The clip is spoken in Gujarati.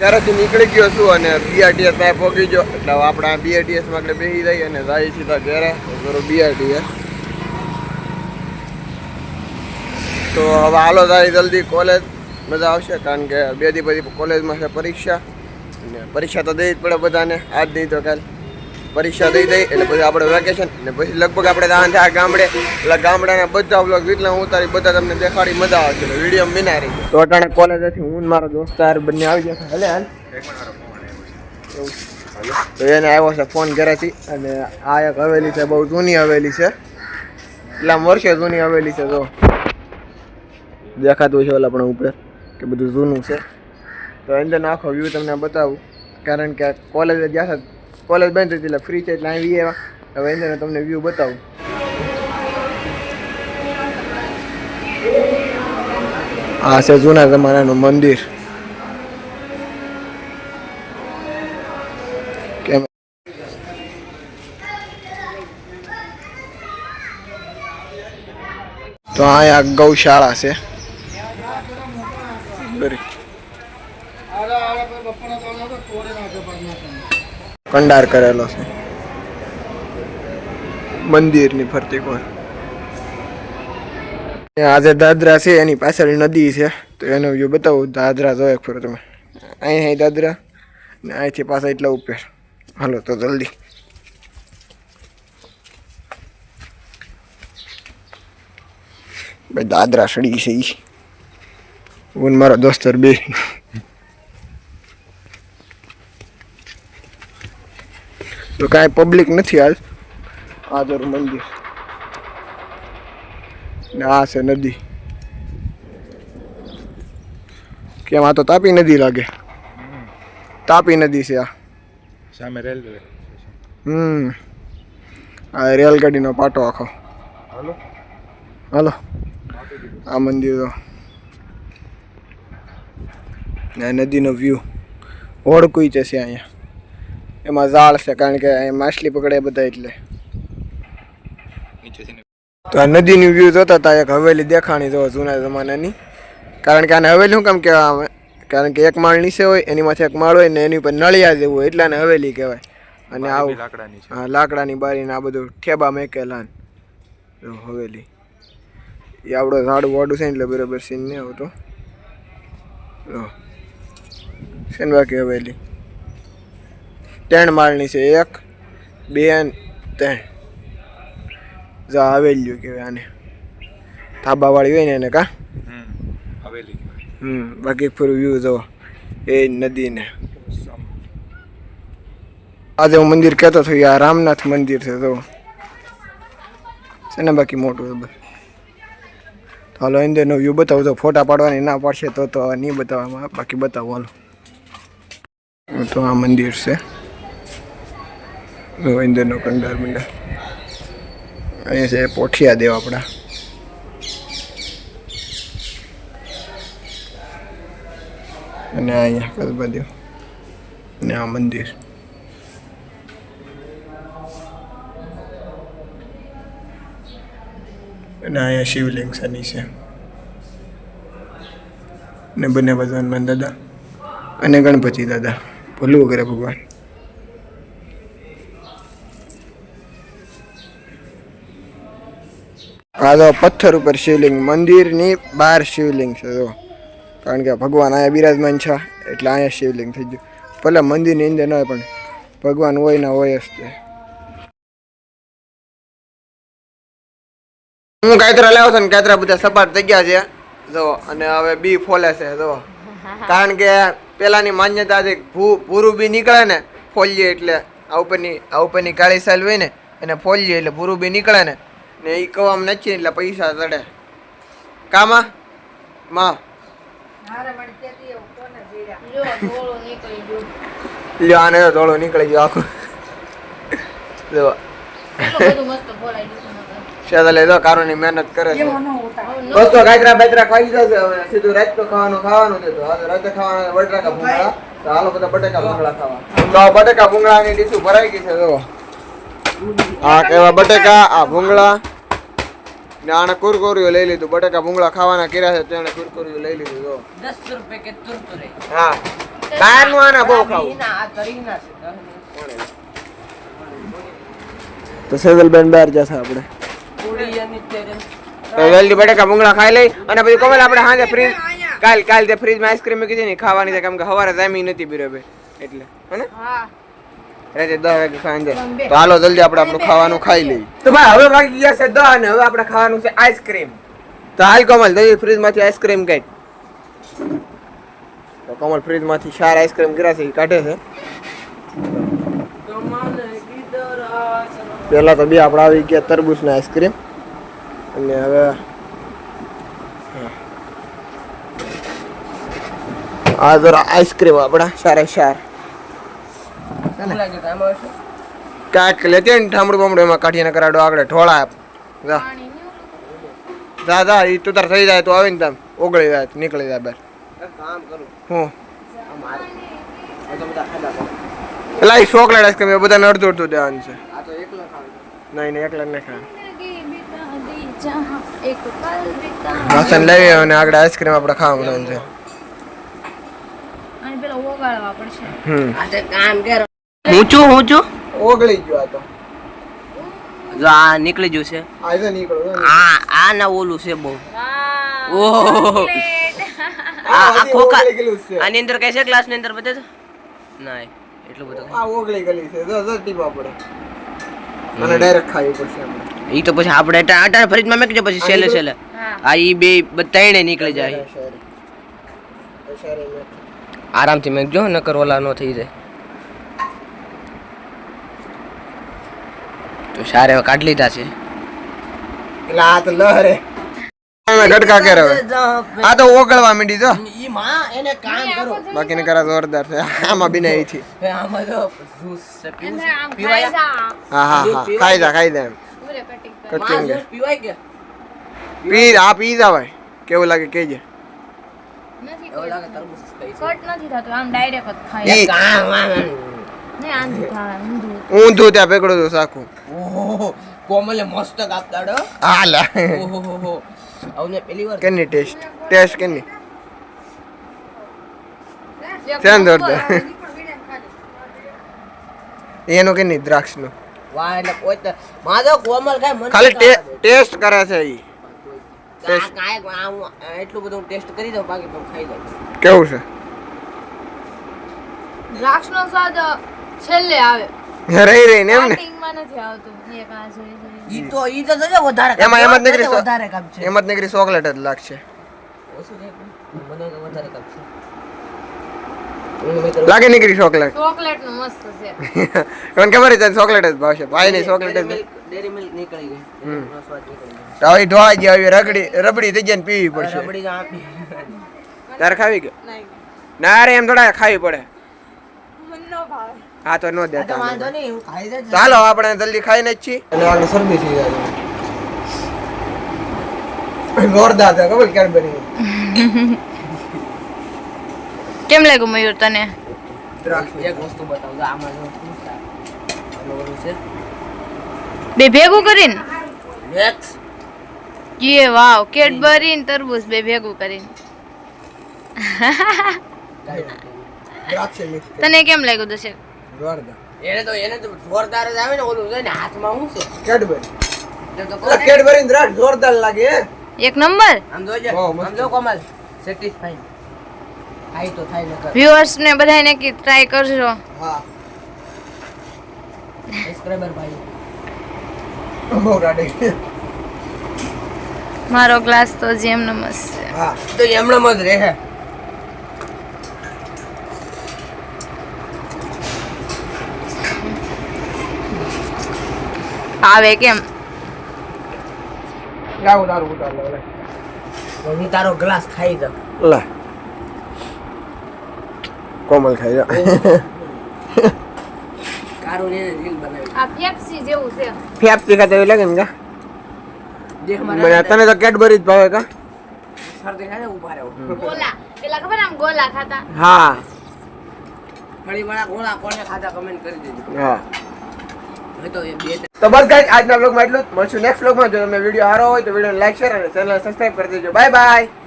ઘરેથી નીકળી ગયો છું અને BRTS પાસે પહોંચી ગયો એટલે આપણે BRTS માં આપણે બેસી જઈએ અને જાય સીધા ઘરે BRTS. તો હવે હાલો જાય જલ્દી કોલેજ, મજા આવશે કારણ કે 2 દી પછી કોલેજમાં છે પરીક્ષા અને પરીક્ષા તો દેવી જ પડે બધાને, આજ નહીં તો કાલ પરીક્ષા દઈ દઈ એટલે પછી આપણે વેકેશન ને પછી લગભગ આપણે જવાનું છે આ ગામડે. એટલે ગામડાના બધા બ્લોગ જેટલા હું ઉતારી બધા તમને દેખાડી મજા આવશે એટલે વિડીયો મિના રહી ગયો. તો અટાણે કોલેજથી હું મારો દોસ્તાર બંને આવી જશે. હાલે હાલ તો એને આવ્યો છે ફોન ઘરેથી અને આ એક હવેલી છે, બહુ જૂની હવેલી છે, એટલા વર્ષે જૂની હવેલી છે. તો દેખાતું છે ઓલા પણ ઉપર કે બધું જૂનું છે. તો અંદરનો આખો વ્યૂ તમને બતાવું કારણ કે કોલેજ જ્યાં કોલેજ બંધ હતી એટલે ફ્રી છે એટલે આવી એવા. હવે અંદર તમને વ્યૂ બતાવું. આ છે જૂના જમાનાનું મંદિર. કેમ તો અહીંયા ગૌશાળા છે. કંડાર કરેલો છે મંદિરની ફરતી કોર. આજે દાદરા છે એની પાછળ નદી છે તો એનો વ્યૂ બતાવું. દાદરા જો એક ફરો તમે, અહીં દાદરા ને અહીંથી પાછા એટલા ઉપર. હાલો તો જલ્દી. ભાઈ દાદરા સડી છે ઈ હું મારો દોસ્તર બે. તો કાંઈ પબ્લિક નથી હાલ. આ જરૂર મંદિર ને આ છે નદી. કેમ આ તો તાપી નદી લાગે. તાપી નદી છે આ સામે રેલવે. આ રેલગાડીનો પાટો આખો. હાલો હાલો આ મંદિર તો નદીનો વ્યૂ. હોડકુઈ છે અહીંયા, એમાં ઝાડ છે કારણ કે અહીંયા માછલી પકડે બધા એટલે. તો આ નદીની વ્યૂ જોતા હતા એક હવેલી દેખાણી જો જૂના જમાનાની. કારણ કે આને હવેલી શું કામ કહેવામાં આવે, કારણ કે એક માળ નીચે હોય એની માથે એક માળ હોય ને એની ઉપર નળિયા જેવું હોય એટલે આને હવેલી કહેવાય. અને આવું હા લાકડાની બારીને આ બધું ઠેબા મેકેલા હવેલી. એ આવડો ઝાડું વાડું છે એટલે બરાબર સીન નહીં આવતો છે ને. બાકી હવેલી 3 માળની છે, 1 2 3 જા હવેલીઓ કહેવાય આને. ધાબાવાળી હોય ને એને કા હવેલી. બાકી પૂરું વ્યૂ જો એ નદીને. આજે હું મંદિર કહેતો હતો આ રામનાથ મંદિર છે તો છે ને બાકી મોટું છે. હાલો અંદરનો વ્યૂ બતાવું. તો ફોટા પાડવાની ના પાડશે તો નહીં બતાવવામાં, બાકી બતાવું હાલો. તો આ મંદિર છે અંદરનો કંડાર મંડાર. અહીંયા છે પોઠિયા દેવ આપણા. અને અહીંયા કસબા દેવ ને આ મંદિર. અને અહીંયા શિવલિંગ શનિ છે ને બંને ભગવાન માન દાદા અને ગણપતિ દાદા. ભલું કરે ભગવાન. આ તો પથ્થર ઉપર શિવલિંગ, મંદિરની બહાર શિવલિંગ છે જો. કારણ કે ભગવાન અહીંયા બિરાજમાન છે એટલે અહીંયા શિવલિંગ થઈ ગયું. ભલે મંદિરની અંદર ન હોય પણ ભગવાન હોય ને હોય જ તે. હું કાયતરા લાવ્યો છું ને કાયતરા બધા સપાટ થઈ ગયા છે જો. અને હવે બી ફોલે છે જો. કારણ કે પેલાની માન્યતા છે ભૂરું બી નીકળે ને ફોલીએ એટલે આ ઉપરની કાળી સાલ હોય ને એને ફોલીએ એટલે ભૂરું બી નીકળે ને એ કવામાં નથી એટલે પૈસા ચડે. કામાં માં લ્યો આને તો ધોળું નીકળી ગયું આખું જો. શેદલે તો કારોની મહેનત કરે છે. દોસ્તો ગાયત્રા બાયત્રા ખાઈ જશે હવે સીધું રાત તો ખાવાનું છે. તો રાતે ખાવાના બટાકા ભૂંગળા. તો હાલો બધા બટાકા ભૂંગળા ખાવા. તો બટાકા ભૂંગળાની ડીશું ભરાઈ ગઈ છે જો. આ કેવા બટાકા, આ ભૂંગળા ને આને કુરકુરીઓ લઈ લીધું. બટાકા ભૂંગળા ખાવાના કર્યા છે તેને કુરકુરીઓ લઈ લીધું જો. 10 રૂપિયા કે તુરતુરે. હા બહારનું આના બહુ ખાવું તો સેજલબેન બહાર જશે આપણે તો જલ્દી બટેકા ભૂંગળા ખાઈ લઈ અને પછી કમલ આપણે સાંજે ફ્રીજ કાલ તે ફ્રીજમાં આઈસ્ક્રીમ મૂકી હતી ને ખાવાની છે કેમ કે સવારે જામી નથી બિરબે એટલે હે રાતે 10 વાગે સાંજે તો હાલો જલ્દી આપણે આપણું ખાવાનું ખાઈ લઈએ તો ભાઈ હવે વાગી ગયા છે 10 અને હવે આપણે ખાવાનું છે આઈસ્ક્રીમ તો હાલ કમલ જલ્દી ફ્રીજમાંથી આઈસ્ક્રીમ કાઢ તો કમલ ફ્રીજમાંથી 4 આઈસ્ક્રીમ કર્યા છે એ કાઢે છે પહેલા તો બે આપણે આવી ગયા તરબૂચના આઈસ્ક્રીમ અને હવે આ જરા આઈસ્ક્રીમ આપણા 4 કાટ કે લેતે ને ઠામડું બમડું એમાં કાઢીને કરાડો આગળ ઢોળા આપ જા ઈ તું તાર થઈ જાય તો આવીને તમ ઓગળી જાય નીકળી જાય બહાર કામ કરું હું એલા ઈ ચોકલેટ આઈસ્ક્રીમ એ બધાને અડધું અડધું દેવાનું છે આ તો એકલા ખાવ નહીં એકલા નહીં ખાવ વાસણ લઈ અને આગળ આઈસ્ક્રીમ આપણે ખાવાનું છે અને પેલા ઓગાળવા પડશે આ તે કામ કર હું છું ઓગળી ગયો આ તો જો આ નીકળી ગયું છે આ જો નીકળો આ ના ઓલું છે બહુ ઓહો આ આખો આની અંદર કઈ છે ગ્લાસ ની અંદર બતાવ ના એટલું બધું આ ઓગળી ગલી છે જો જો ટીપા પડે અને ડાયરેક્ટ ખાવી પડશે આપણે ઈ તો પછી આપણે અટાણ ફ્રીજમાં મેકજો પછી છેલ્લે આ ઈ બે ત્રણે નીકળી જાય આરામથી મેકજો નકર ઓલા નો થઈ જાય તો સારે કાઢ લીધા છે એટલે આ તો લહરે અમે ગટકા કરે આ તો ઓગળવા માંડી જો ઈ માં એને કામ કરો બાકીને કરા જોરદાર છે આમાં બિનાઈ થી આમાં તો જ્યુસ છે પીવાય હા ખાઈ જા એમ કટિંગ કટિંગ પીવાય કે પી જા ભાઈ કેવું લાગે કેજે નથી એવું લાગે તરબૂચ ખાઈ કટ નથી થતું આમ ડાયરેક્ટ જ ખાય છે કામ ને આંધું થાય ઊંધું ત્યાં પેકડું હતું સાખું ઓહો કોમલે મસ્ત કાપતાડો હાલા ઓહો આવને પહેલી વાર કેની ટેસ્ટ કેની ધ્યાન દોરતો એનું કેની દ્રાક્ષ નું વાહ એટલે કોઈ તો માધો કોમલ ખાય મને ખાલી ટેસ્ટ કરે છે ઈ એટલું બધું ટેસ્ટ કરી દઉં બાકી હું ખાઈ જાઉં કેવું છે દ્રાક્ષનો સ્વાદ છેલ્લે આવે રહી ને એમ ને સ્ટાર્ટિંગમાં નથી આવતું એક આ જોઈ ઈ તો જજો વધારે એમાં જ નીકળી વધારે કાપ છે એમાં જ નીકળી ચોકલેટ જ લાગશે ઓછું છે મને તો વધારે કાપ છે લાગે નીકળી ચોકલેટ ચોકલેટ નું મસ્ત છે મને ખબર છે ચોકલેટ જ ભાવશે ભાઈ ની ચોકલેટ જ ડેરી મિલ્ક નીકળી ગઈ એનો સ્વાદ નીકળી ગયો તો હવે ધોવાઈ ગઈ હવે રબડી થઈ જાય ને પીવી પડશે રબડી આપી તારે ખાવી કે ના રે એમ થોડા ખાવી પડે મને ન ભાવે હા તો નો દેતા વાંધો નહીં હું ખાઈ જઈશ ચાલો આપણે જલ્દી ખાઈને જ છીએ એટલે આગળ શરદી થઈ જાય જોરદાર છે ખબર ક્યારે બની કેમ લાગ્યું મયુર તને એક વસ્તુ બતાવું આમાં જો આનું છે બે ભેગું કરીને મેક્સ કે વાવ કેડબરી ને તરબૂચ બે ભેગું કરીને દ્રાક્ષ મિક્સ તને કેમ લાગ્યું દશેક જોરદાર એને તો જોરદાર જ આવે ને ઓલું છે ને હાથમાં હું છે કેડબરી એટલે તો ઓલા કેડબરી દ્રાક્ષ જોરદાર લાગે હે એક નંબર આમ જોજે બહુ મસ્ત. આમ જો કોમલ સેટિસ્ફાઈડ આઈ તો થાય નકર વ્યુઅર્સ ને બધાને કે ટ્રાય કરજો હા સબસ્ક્રાઇબર ભાઈ બહુ રાડે મારો ગ્લાસ તો જેમ નમસ છે હા તો એમણે મત રહે આવે કેમ લાવું તારું ઉતાર લે હું તારો ગ્લાસ ખાઈ જાઉં લે કોમલ ખાઈ જા કારો ને રીલ બનાવી આ પેપ્સી જેવું છે ફેફસી ખાતે એવું લાગે ને કા દેખ મને મારા તને તો કેડબરી જ ભાવે કા શરદી ખાને ઉભા રહો ગોલા પેલા ખબર આમ ગોલા ખાતા હા ફરી વાળા ગોળા કોને ખાધા કમેન્ટ કરી દેજો હા હવે તો એ બે તો બસ ગાઈસ આજના વ્લોગમાં એટલું જ મળશું નેક્સ્ટ વ્લોગમાં જો તમને વિડીયો સારો હોય તો વિડીયોને લાઈક શેર અને ચેનલ સબસ્ક્રાઇબ કરી દેજો બાય બાય